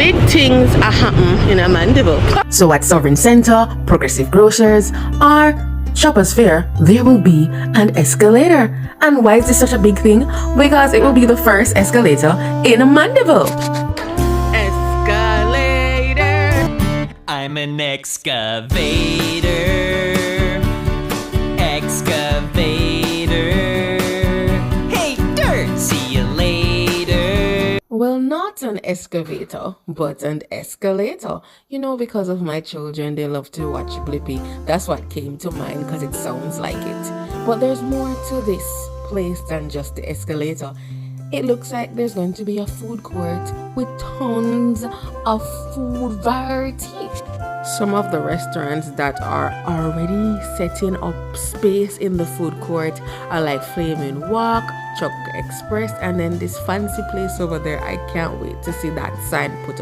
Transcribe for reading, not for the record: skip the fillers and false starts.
big things are happening in a Mandeville. So at Sovereign Center, Progressive Grocers, or Shoppers Fair, there will be an escalator. And why is this such a big thing? Because it will be the first escalator in Mandeville. Escalator. I'm an excavator. Excavator. Hey, dirt, see you later. Well, not an excavator, but an escalator. You know, because of my children, they love to watch Blippi. That's what came to mind because it sounds like it. But there's more to this place than just the escalator. It looks like there's going to be a food court with tons of food variety. Some of the restaurants that are already setting up space in the food court are like Flaming Walk, Chuck Express, and then this fancy place over there. I can't wait to see that sign put up.